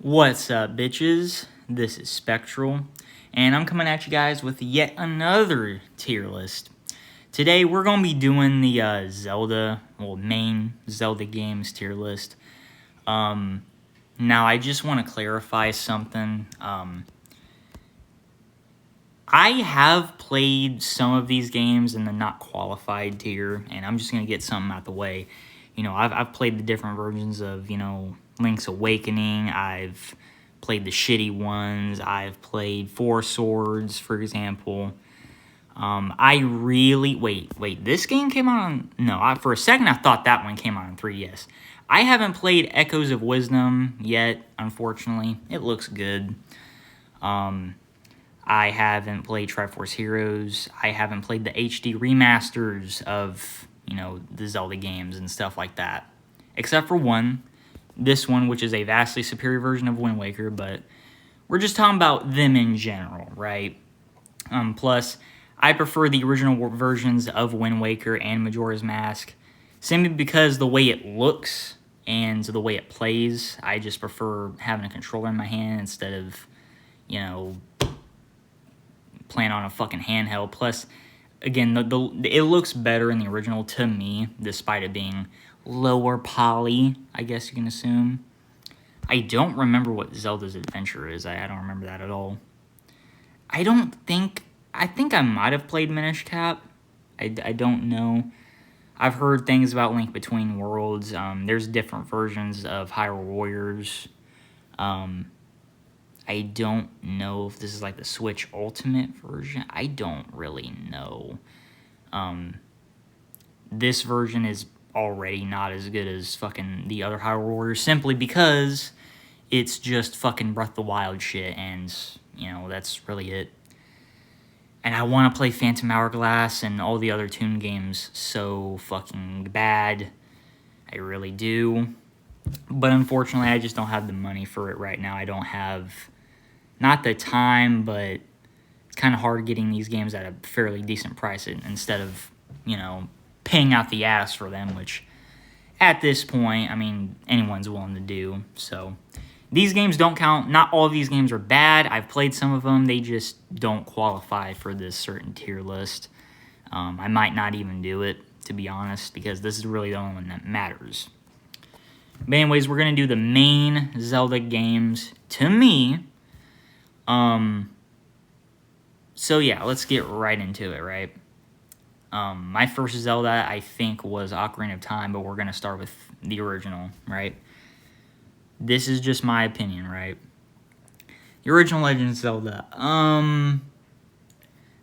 What's up, bitches? This is Spectral, and I'm coming at you guys with yet another tier list. Today, we're going to be doing the Zelda, main Zelda games tier list. Now, I just want to clarify something. I have played some of these games in the not qualified tier, and I'm just going to get something out the way. You know, I've played the different versions of, Link's Awakening. I've played the shitty ones. I've played Four Swords, for example. Wait, this game came out on... No, for a second I thought that one came out on 3DS. I haven't played Echoes of Wisdom yet, unfortunately. It looks good. I haven't played Triforce Heroes. I haven't played the HD remasters of, the Zelda games and stuff like that. Except for one. This one, which is a vastly superior version of Wind Waker, but we're just talking about them in general, right? Plus, I prefer the original versions of Wind Waker and Majora's Mask, simply because the way it looks and the way it plays, I just prefer having a controller in my hand instead of, playing on a fucking handheld. Plus, again, it looks better in the original to me, despite it being lower poly, I guess you can assume. I don't remember what Zelda's Adventure is. I don't remember that at all. I think I might have played Minish Cap. I don't know. I've heard things about Link Between Worlds. There's different versions of Hyrule Warriors. I don't know if this is like the Switch Ultimate version. I don't really know. This version is already not as good as fucking the other Hyrule Warriors, simply because it's just fucking Breath of the Wild shit, and, that's really it. And I want to play Phantom Hourglass and all the other Toon games so fucking bad. I really do. But unfortunately, I just don't have the money for it right now. I don't have, not the time, but it's kind of hard getting these games at a fairly decent price instead of, paying out the ass for them, which at this point, anyone's willing to do. So these games don't count. Not all of these games are bad. I've played some of them. They just don't qualify for this certain tier list. I might not even do it, to be honest, because this is really the only one that matters. But anyways, we're going to do the main Zelda games to me. So yeah, let's get right into it, right? My first Zelda, I think, was Ocarina of Time, but we're going to start with the original, right? This is just my opinion, right? The original Legend of Zelda.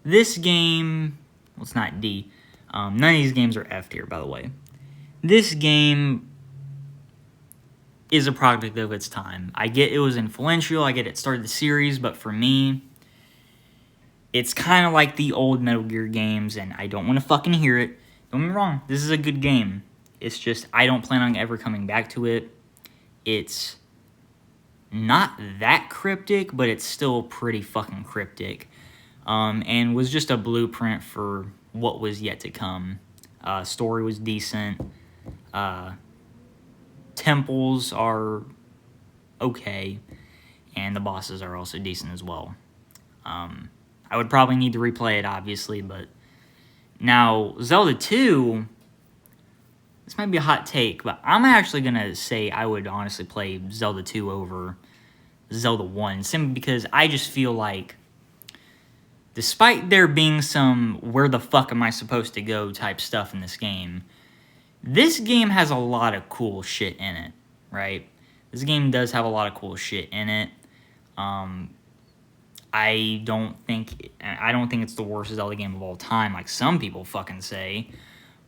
This game, well, it's not D. None of these games are F tier, by the way. This game is a product of its time. I get it was influential, I get it started the series, but for me, it's kind of like the old Metal Gear games, and I don't want to fucking hear it. Don't get me wrong, this is a good game. It's just, I don't plan on ever coming back to it. It's not that cryptic, but it's still pretty fucking cryptic. And was just a blueprint for what was yet to come. Story was decent. Temples are okay. And the bosses are also decent as well. I would probably need to replay it, obviously, but now Zelda 2, this might be a hot take, but I'm actually going to say I would honestly play Zelda 2 over Zelda 1, simply because I just feel like, despite there being some where the fuck am I supposed to go type stuff in this game, this game has a lot of cool shit in it, right? This game does have a lot of cool shit in it. I don't think it's the worst Zelda game of all time, like some people fucking say.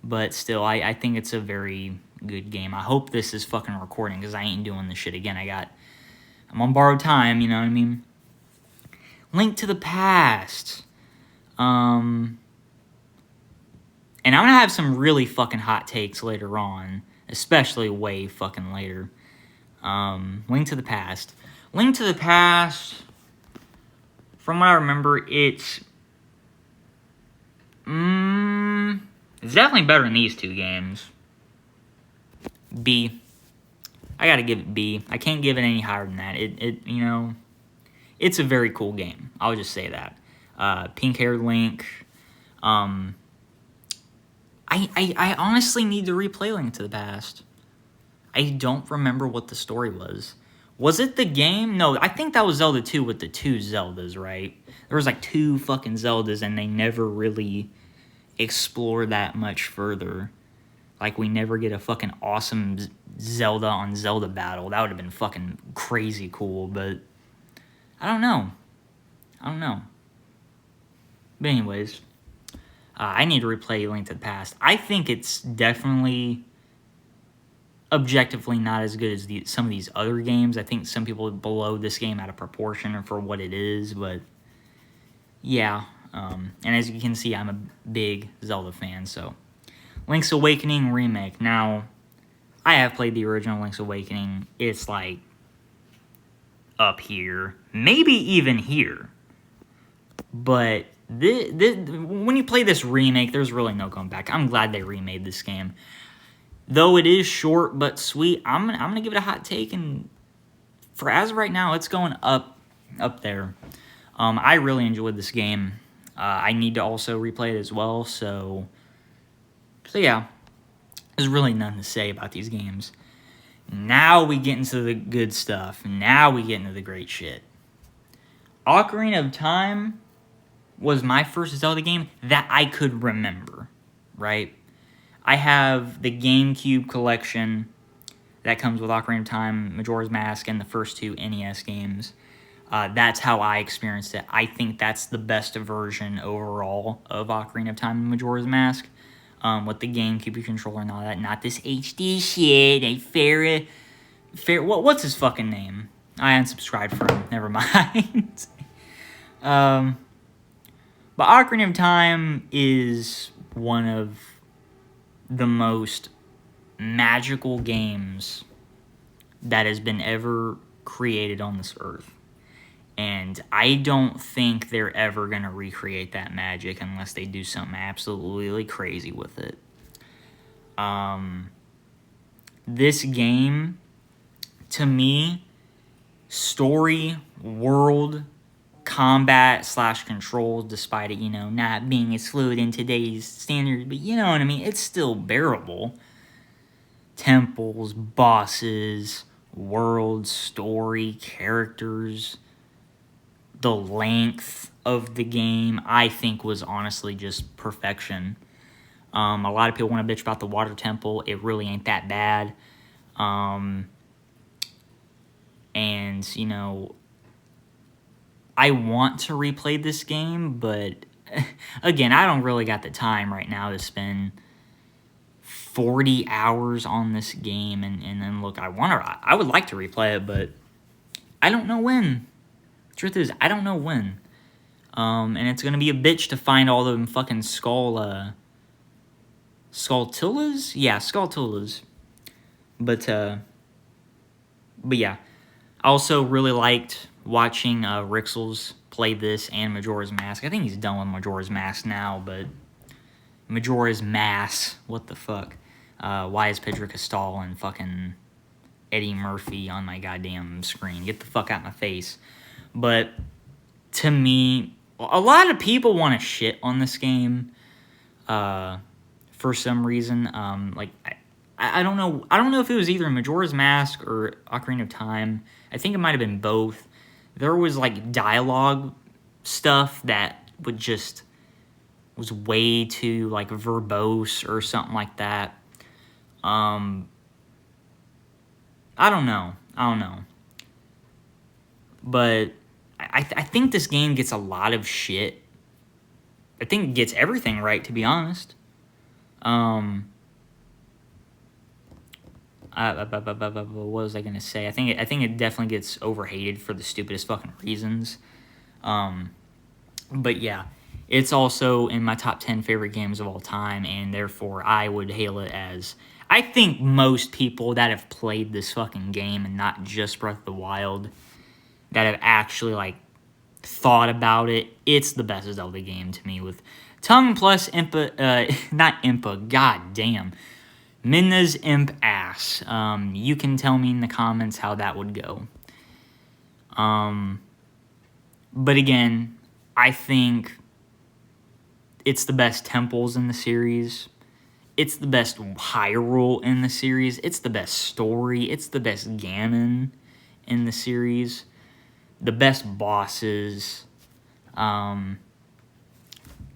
But still, I think it's a very good game. I hope this is fucking recording, because I ain't doing this shit again. I'm on borrowed time, you know what I mean? Link to the Past. And I'm gonna have some really fucking hot takes later on, especially way fucking later. Link to the Past. Link to the Past, from what I remember, it's definitely better than these two games. B. I gotta give it B. I can't give it any higher than that. You know, it's a very cool game. I'll just say that. Pink-haired Link. I honestly need to replay Link to the Past. I don't remember what the story was. Was it the game? No, I think that was Zelda 2 with the 2 Zeldas, right? There was like 2 fucking Zeldas, and they never really explored that much further. Like, we never get a fucking awesome Zelda on Zelda battle. That would have been fucking crazy cool, but I don't know. But anyways, I need to replay Link to the Past. I think it's definitely objectively not as good as some of these other games. I think some people blow this game out of proportion for what it is, but yeah. And as you can see, I'm a big Zelda fan, so. Link's Awakening Remake. Now, I have played the original Link's Awakening. It's like up here, maybe even here. But when you play this remake, there's really no going back. I'm glad they remade this game. Though it is short but sweet, I'm gonna give it a hot take, and for as of right now, it's going up there. I really enjoyed this game. I need to also replay it as well, so yeah. There's really nothing to say about these games. Now we get into the good stuff. Now we get into the great shit. Ocarina of Time was my first Zelda game that I could remember, right? I have the GameCube collection that comes with Ocarina of Time, Majora's Mask, and the first 2 NES games. That's how I experienced it. I think that's the best version overall of Ocarina of Time and Majora's Mask. With the GameCube controller and all that. Not this HD shit. What's his fucking name? I unsubscribed from him. Never mind. But Ocarina of Time is one of the most magical games that has been ever created on this earth. And I don't think they're ever going to recreate that magic unless they do something absolutely crazy with it. This game, to me, story, world, combat / controls, despite it, not being as fluid in today's standards, but you know what I mean? It's still bearable. Temples, bosses, world, story, characters, the length of the game, I think, was honestly just perfection. A lot of people want to bitch about the water temple. It really ain't that bad. And, I want to replay this game, but, again, I don't really got the time right now to spend 40 hours on this game. And then, look, I would like to replay it, but I don't know when. Truth is, I don't know when. And it's going to be a bitch to find all them fucking Skulltulas? Yeah, Skulltulas. But yeah. I also really liked watching Rixels play this and Majora's Mask. I think he's done with Majora's Mask now, but Majora's Mask, what the fuck? Why is Pedro Castal and fucking Eddie Murphy on my goddamn screen? Get the fuck out of my face. But to me, a lot of people want to shit on this game for some reason. I don't know. I don't know if it was either Majora's Mask or Ocarina of Time. I think it might have been both. There was like dialogue stuff that was way too like verbose or something like that. I don't know. But I think this game gets a lot of shit. I think it gets everything right, to be honest. What was I gonna say? I think it definitely gets overhated for the stupidest fucking reasons. But yeah, it's also in my top 10 favorite games of all time, and therefore I would hail it as, I think most people that have played this fucking game and not just Breath of the Wild, that have actually like thought about it, it's the best Zelda game to me, with tongue plus Impa, not Impa, god damn, Midna's imp ass. You can tell me in the comments how that would go. But again, I think it's the best temples in the series. It's the best Hyrule in the series. It's the best story. It's the best Ganon in the series. The best bosses. The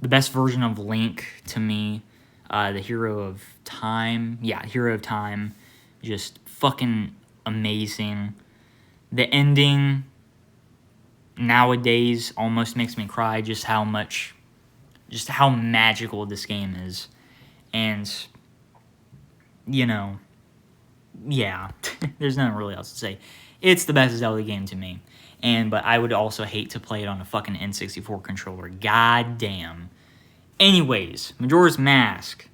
best version of Link to me. The Hero of Time. Yeah, Hero of Time. Just fucking amazing. The ending nowadays almost makes me cry just how magical this game is. And, you know, yeah, there's nothing really else to say. It's the best Zelda game to me. But I would also hate to play it on a fucking N64 controller. God damn. Anyways, Majora's Mask.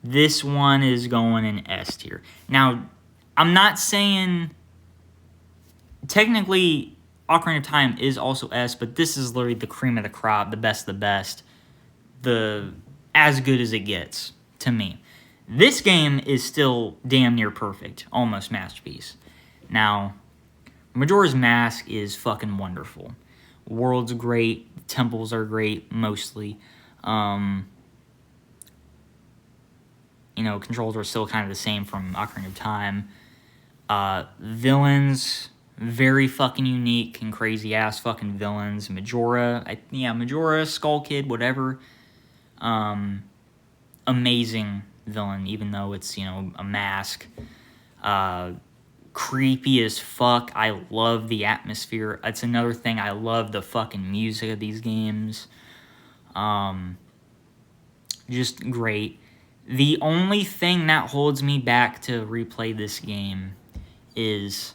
This one is going in S tier. Now, I'm not saying... Technically, Ocarina of Time is also S, but this is literally the cream of the crop, the best of the best. As good as it gets, to me. This game is still damn near perfect. Almost masterpiece. Now, Majora's Mask is fucking wonderful. World's great. Temples are great, mostly. Controls are still kind of the same from Ocarina of Time. Villains, very fucking unique and crazy-ass fucking villains. Majora, Skull Kid, whatever. Amazing villain, even though it's, a mask. Creepy as fuck. I love the atmosphere. That's another thing. I love the fucking music of these games. Just great. The only thing that holds me back to replay this game is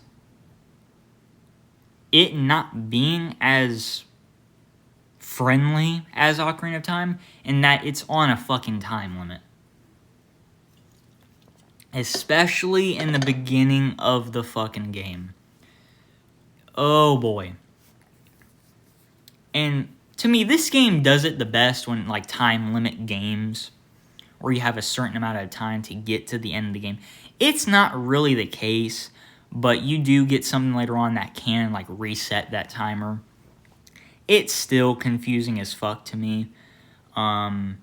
it not being as friendly as Ocarina of Time, and that it's on a fucking time limit. Especially in the beginning of the fucking game. Oh boy. And to me, this game does it the best when, time limit games, where you have a certain amount of time to get to the end of the game. It's not really the case, but you do get something later on that can, reset that timer. It's still confusing as fuck to me. So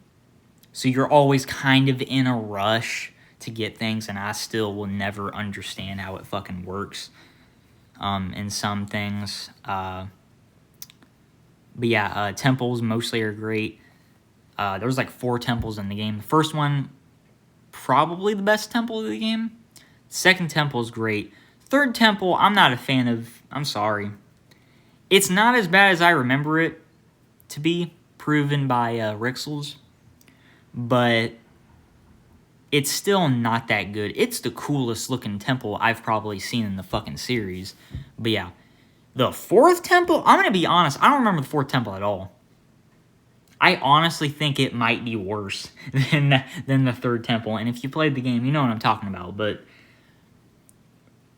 you're always kind of in a rush to get things, and I still will never understand how it fucking works in some things. But yeah, temples mostly are great. There was 4 temples in the game. The first one, probably the best temple of the game. Second temple is great. Third temple, I'm not a fan of. I'm sorry. It's not as bad as I remember it to be, proven by Rixels. But it's still not that good. It's the coolest looking temple I've probably seen in the fucking series. But yeah. The fourth temple, I'm going to be honest, I don't remember the fourth temple at all. I honestly think it might be worse than the third temple. And if you played the game, you know what I'm talking about. But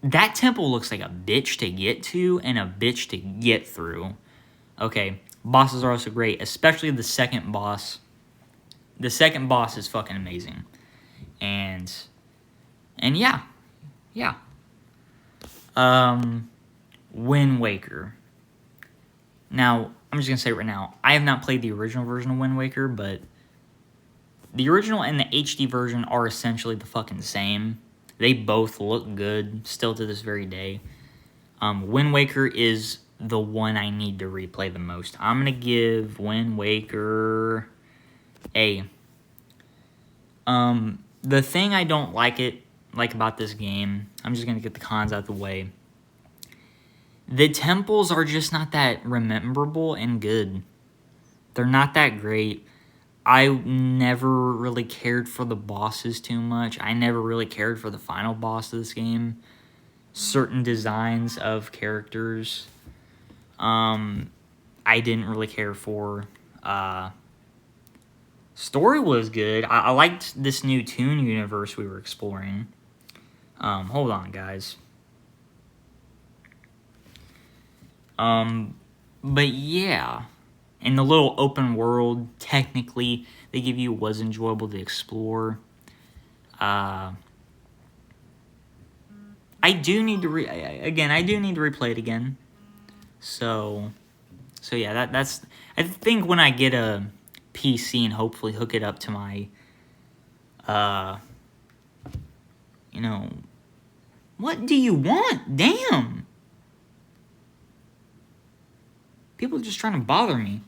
that temple looks like a bitch to get to and a bitch to get through. Okay, bosses are also great, especially the second boss. The second boss is fucking amazing. And yeah. Wind Waker. Now, I'm just going to say it right now, I have not played the original version of Wind Waker, but the original and the HD version are essentially the fucking same. They both look good, still to this very day. Wind Waker is the one I need to replay the most. I'm going to give Wind Waker A. The thing I don't like about this game, I'm just going to get the cons out of the way. The temples are just not that rememberable and good. They're not that great. I never really cared for the bosses too much. I never really cared for the final boss of this game. Certain designs of characters, I didn't really care for. Story was good. I liked this new Toon universe we were exploring. Hold on, guys. But yeah, and the little open world, technically, they give you was enjoyable to explore. Uh, I do need to I do need to replay it again. So yeah, that's. I think when I get a PC and hopefully hook it up to my, you know, what do you want? Damn. People are just trying to bother me.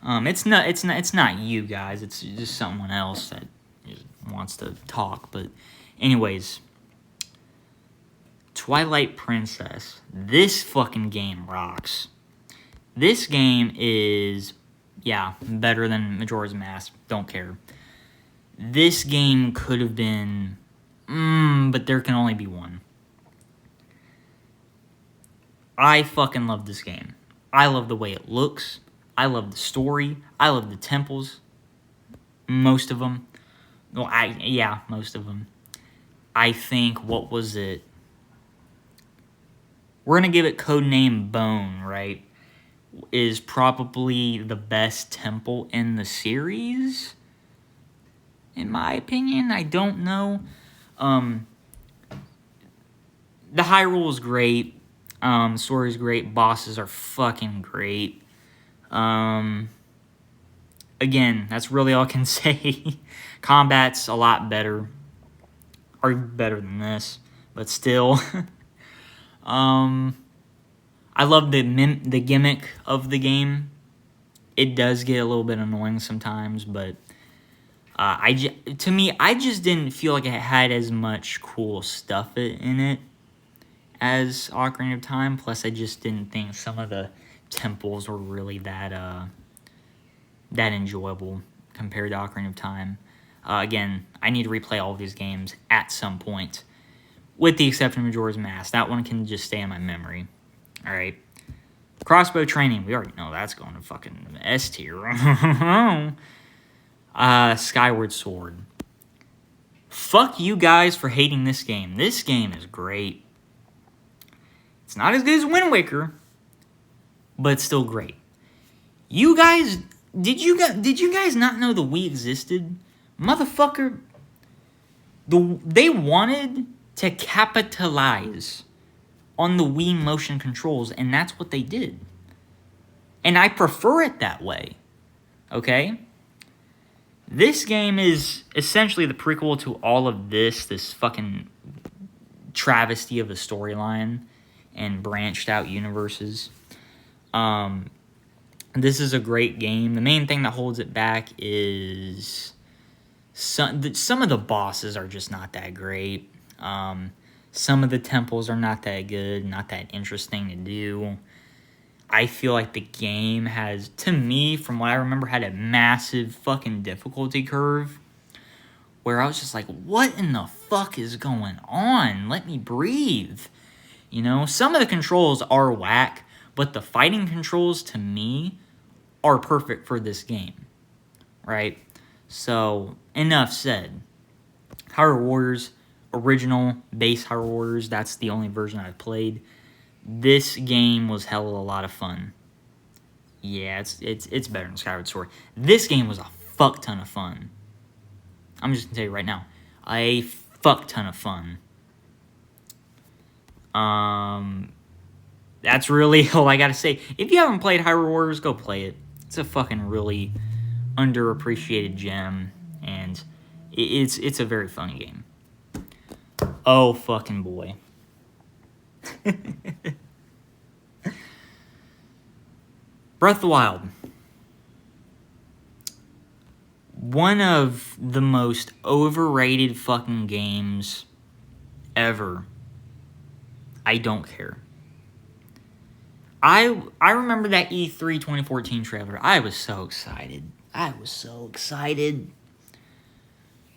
It's not you guys. It's just someone else that just wants to talk. But, anyways, Twilight Princess. This fucking game rocks. This game is, yeah, better than Majora's Mask. Don't care. This game could have been, but there can only be one. I fucking love this game. I love the way it looks. I love the story. I love the temples. Most of them. Well, most of them. I think, what was it? We're going to give it codename Bone, right? Is probably the best temple in the series, in my opinion. I don't know. The Hyrule is great. Story is great. Bosses are fucking great. Again, that's really all I can say. Combat's a lot better. Or better than this. But still. I love the gimmick of the game. It does get a little bit annoying sometimes, but I just didn't feel like it had as much cool stuff in it as Ocarina of Time. Plus, I just didn't think some of the temples were really that enjoyable compared to Ocarina of Time. Again, I need to replay all of these games at some point, with the exception of Majora's Mask. That one can just stay in my memory. Alright. Crossbow training. We already know that's going to fucking S tier. Skyward Sword. Fuck you guys for hating this game. This game is great. It's not as good as Wind Waker, but it's still great. You guys, did you guys not know the Wii existed? Motherfucker, they wanted to capitalize on the Wii motion controls, and that's what they did. And I prefer it that way. Okay? This game is essentially the prequel to all of this fucking travesty of a storyline and branched out universes. This is a great game. The main thing that holds it back is some of the bosses are just not that great. Some of the temples are not that good, not that interesting to do. I feel like the game has, to me, from what I remember, had a massive fucking difficulty curve where I was just like, what in the fuck is going on? Let me breathe. You know, some of the controls are whack, but the fighting controls, to me, are perfect for this game. Right? So, enough said. Hyrule Warriors, original base Hyrule Warriors, that's the only version I've played. This game was hell of a lot of fun. Yeah, it's better than Skyward Sword. This game was a fuck ton of fun. I'm just gonna tell you right now, a fuck ton of fun. That's really all I gotta say. If you haven't played Hyrule Warriors, go play it. It's a fucking really underappreciated gem, and it's a very funny game. Oh fucking boy. Breath of the Wild. One of the most overrated fucking games ever. I don't care. I remember that E3 2014 trailer. I was so excited.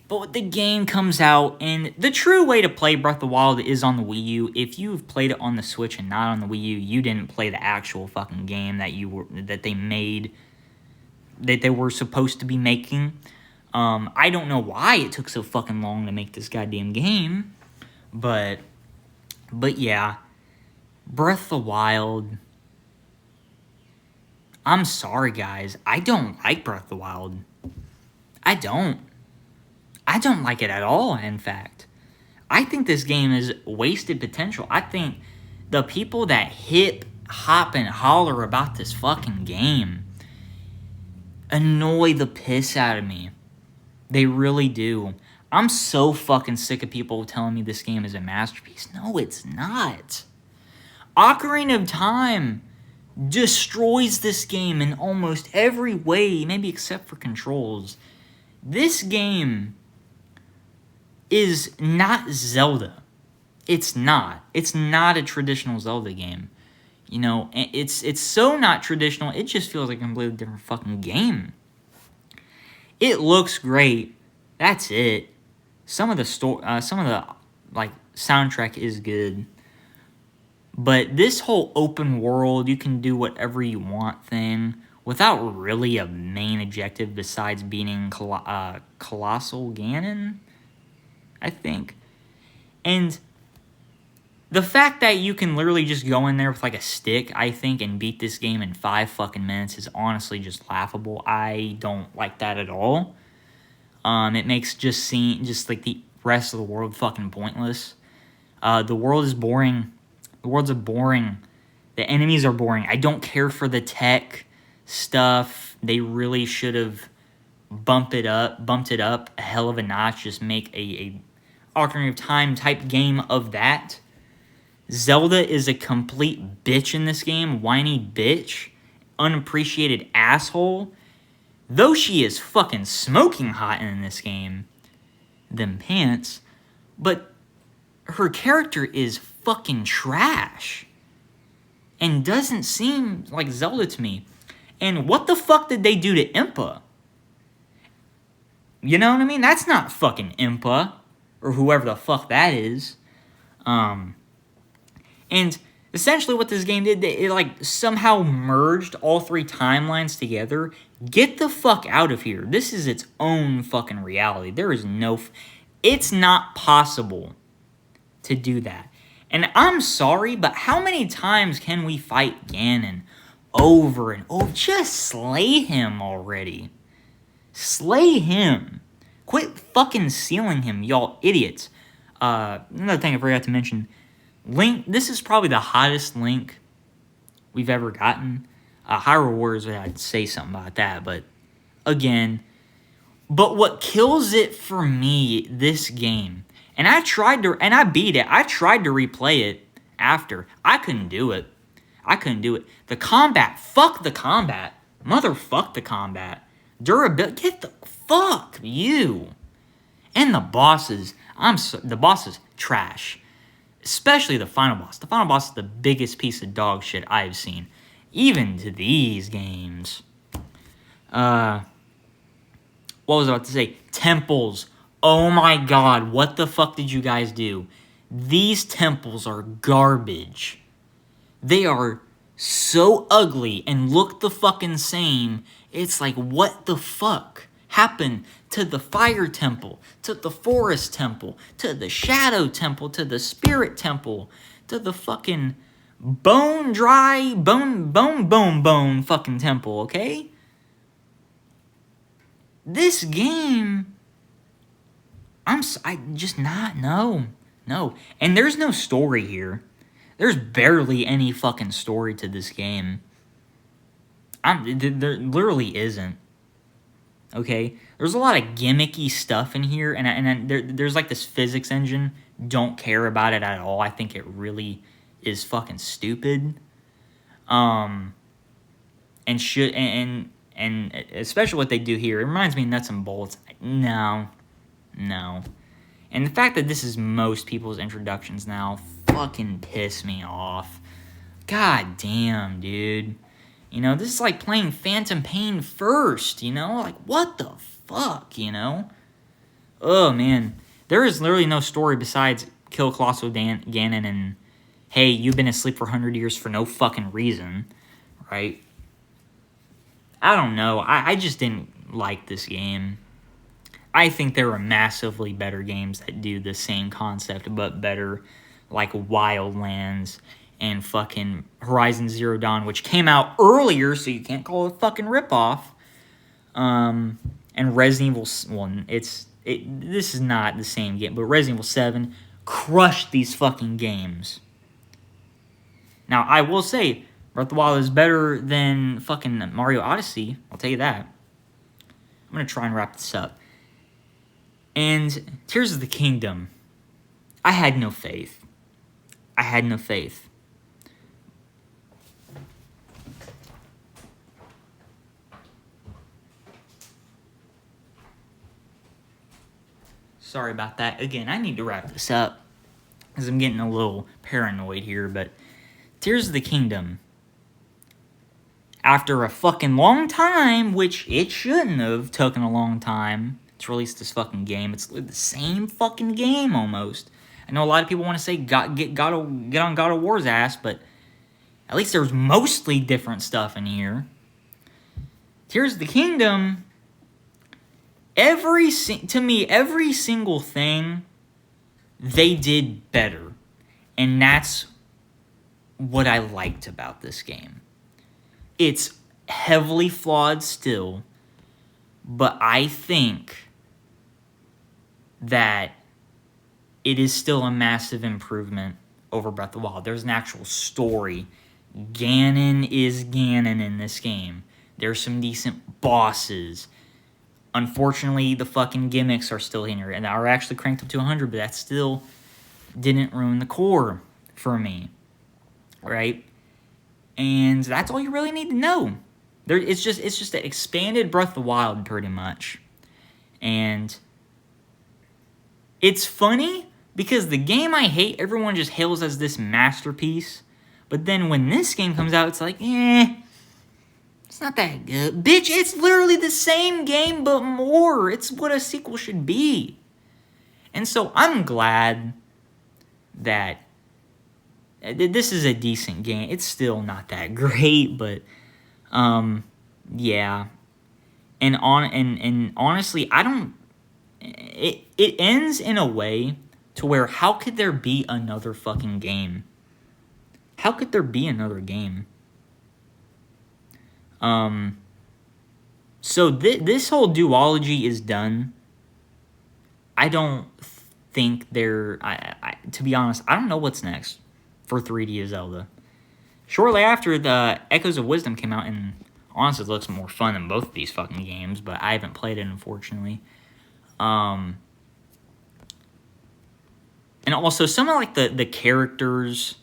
But the game comes out, and the true way to play Breath of the Wild is on the Wii U. If you've played it on the Switch and not on the Wii U, you didn't play the actual fucking game that they made, that they were supposed to be making. I don't know why it took so fucking long to make this goddamn game, but yeah, Breath of the Wild. I'm sorry, guys. I don't like Breath of the Wild. I don't. I don't like it at all, in fact. I think this game is wasted potential. I think the people that hip, hop, and holler about this fucking game annoy the piss out of me. They really do. I'm so fucking sick of people telling me this game is a masterpiece. No, it's not. Ocarina of Time destroys this game in almost every way, maybe except for controls. This game is not Zelda. It's not. It's not a traditional Zelda game. You know, it's so not traditional, it just feels like a completely different fucking game. It looks great. That's it. Some of the soundtrack is good. But this whole open world, you can do whatever you want thing without really a main objective besides beating Colossal Ganon, I think. And the fact that you can literally just go in there with like a stick, I think, and beat this game in 5 fucking minutes is honestly just laughable. I don't like that at all. It makes just like the rest of the world fucking pointless. The world is boring. The worlds are boring. The enemies are boring. I don't care for the tech stuff. They really should have bumped it up a hell of a notch. Just make a Ocarina of Time type game of that. Zelda is a complete bitch in this game. Whiny bitch. Unappreciated asshole. Though she is fucking smoking hot in this game. Them pants. But her character is fucking trash. And doesn't seem like Zelda to me. And what the fuck did they do to Impa? You know what I mean? That's not fucking Impa. Or whoever the fuck that is. And essentially what this game did, it like somehow merged all 3 timelines together. Get the fuck out of here. This is its own fucking reality. There is no... It's not possible to do that. And I'm sorry, but how many times can we fight Ganon over and over? Just slay him already. Slay him. Quit fucking sealing him, y'all idiots. Another thing I forgot to mention. Link, this is probably the hottest Link we've ever gotten. Hyrule Warriors, I'd say something about that, but again. But what kills it for me, this game, and I beat it. I tried to replay it after. I couldn't do it. The combat, fuck the combat. Motherfuck the combat. Durability, get the fuck you. And the bosses, the bosses, trash. Especially the final boss. The final boss is the biggest piece of dog shit I've seen. Even to these games. What was I about to say? Temples. Oh my god, what the fuck did you guys do? These temples are garbage. They are so ugly and look the fucking same. It's like, what the fuck happened to the fire temple, to the forest temple, to the shadow temple, to the spirit temple, to the fucking bone fucking temple, okay? This game, no. And there's no story here. There's barely any fucking story to this game. There literally isn't. Okay? There's a lot of gimmicky stuff in here, and there's like this physics engine. Don't care about it at all. I think it really is fucking stupid. And especially what they do here, it reminds me of Nuts and Bolts. No. And the fact that this is most people's introductions now fucking piss me off. God damn, dude. You know, this is like playing Phantom Pain first, you know? Like, what the fuck, you know? Oh, man. There is literally no story besides kill Colossal Ganon and, hey, you've been asleep for 100 years for no fucking reason, right? I don't know. I just didn't like this game. I think there are massively better games that do the same concept, but better, like Wildlands and fucking Horizon Zero Dawn, which came out earlier, so you can't call it a fucking ripoff. And Resident Evil, well, it's This is not the same game, but Resident Evil 7 crushed these fucking games. Now, I will say, Breath of the Wild is better than fucking Mario Odyssey. I'll tell you that. I'm going to try and wrap this up. And Tears of the Kingdom. I had no faith. I had no faith. Sorry about that. Again, I need to wrap this up because I'm getting a little paranoid here, but Tears of the Kingdom, after a fucking long time, which it shouldn't have taken a long time to release this fucking game. It's the same fucking game almost. I know a lot of people want to say get on God of War's ass, but at least there's mostly different stuff in here. Tears of the Kingdom, every single thing they did better. And that's what I liked about this game. It's heavily flawed still, but I think that it is still a massive improvement over Breath of the Wild. There's an actual story. Ganon is Ganon in this game. There's some decent bosses. Unfortunately, the fucking gimmicks are still in here, and are actually cranked up to 100, but that still didn't ruin the core for me, right? And that's all you really need to know. It's just an expanded Breath of the Wild, pretty much. And it's funny because the game I hate, everyone just hails as this masterpiece. But then when this game comes out, it's like, it's not that good. Bitch, it's literally the same game, but more. It's what a sequel should be. And so I'm glad that this is a decent game. It's still not that great, but yeah. And honestly, I don't. It ends in a way to where how could there be another fucking game? How could there be another game? So this whole duology is done. I don't think they're. To be honest, I don't know what's next for 3D Zelda. Shortly after, the Echoes of Wisdom came out, and honestly, it looks more fun than both of these fucking games, but I haven't played it, unfortunately. And also, some of, like, the characters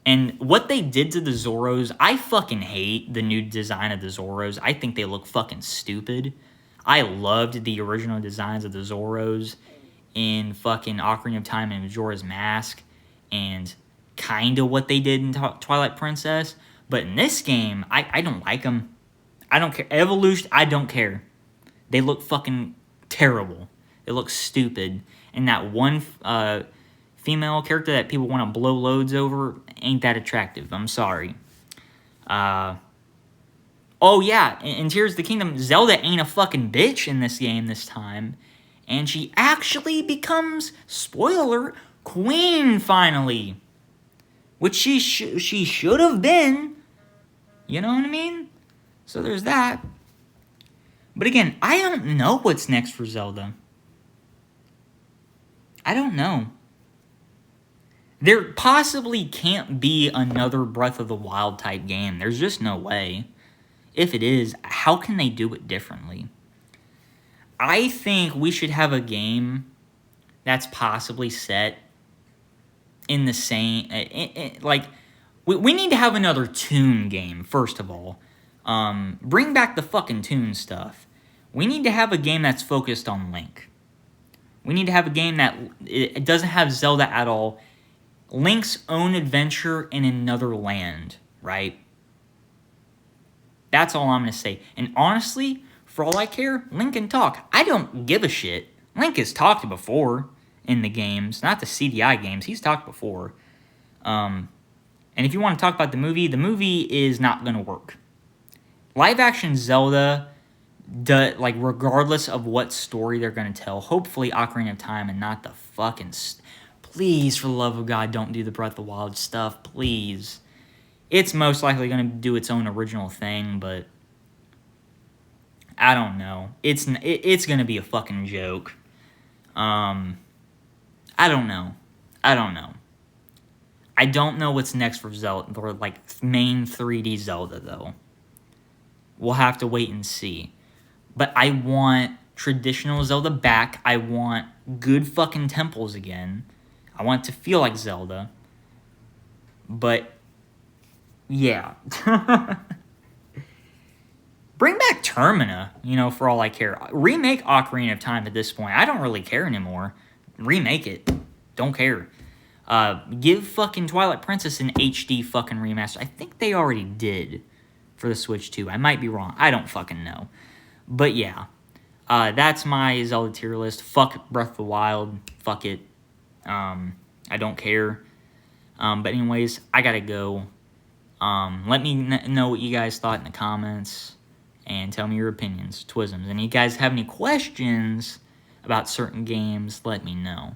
and what they did to the Zoros, I fucking hate the new design of the Zoros. I think they look fucking stupid. I loved the original designs of the Zoros in fucking Ocarina of Time and Majora's Mask, and kind of what they did in Twilight Princess. But in this game, I don't like them. I don't care. Evolution, I don't care. They look fucking terrible. They look stupid. And that one female character that people want to blow loads over ain't that attractive. I'm sorry. Oh yeah, in Tears of the Kingdom, Zelda ain't a fucking bitch in this game this time. And she actually becomes, spoiler, queen finally. Which she should have been. You know what I mean? So there's that. But again, I don't know what's next for Zelda. I don't know. There possibly can't be another Breath of the Wild type game. There's just no way. If it is, how can they do it differently? I think we should have a game that's possibly set in the same... like, we need to have another Toon game, first of all. Bring back the fucking Toon stuff. We need to have a game that's focused on Link. We need to have a game that it doesn't have Zelda at all. Link's own adventure in another land, right? That's all I'm going to say. And honestly, for all I care, Link can talk. I don't give a shit. Link has talked before in the games, not the CDI games. He's talked before. And if you want to talk about the movie is not going to work. Live-action Zelda, like, regardless of what story they're going to tell, hopefully Ocarina of Time and not the fucking... Please, for the love of God, don't do the Breath of the Wild stuff, please. It's most likely going to do its own original thing, but I don't know. It's going to be a fucking joke. I don't know. I don't know what's next for Zelda, or like main 3D Zelda, though. We'll have to wait and see. But I want traditional Zelda back. I want good fucking temples again. I want it to feel like Zelda. But, yeah. Bring back Termina, for all I care. Remake Ocarina of Time at this point. I don't really care anymore. Remake it. Don't care. Give fucking Twilight Princess an HD fucking remaster. I think they already did for the Switch 2. I might be wrong. I don't fucking know. But yeah. That's my Zelda tier list. Fuck Breath of the Wild. Fuck it. I don't care. But anyways, I gotta go. Let me know what you guys thought in the comments. And tell me your opinions, Twisms. And if you guys have any questions about certain games, let me know.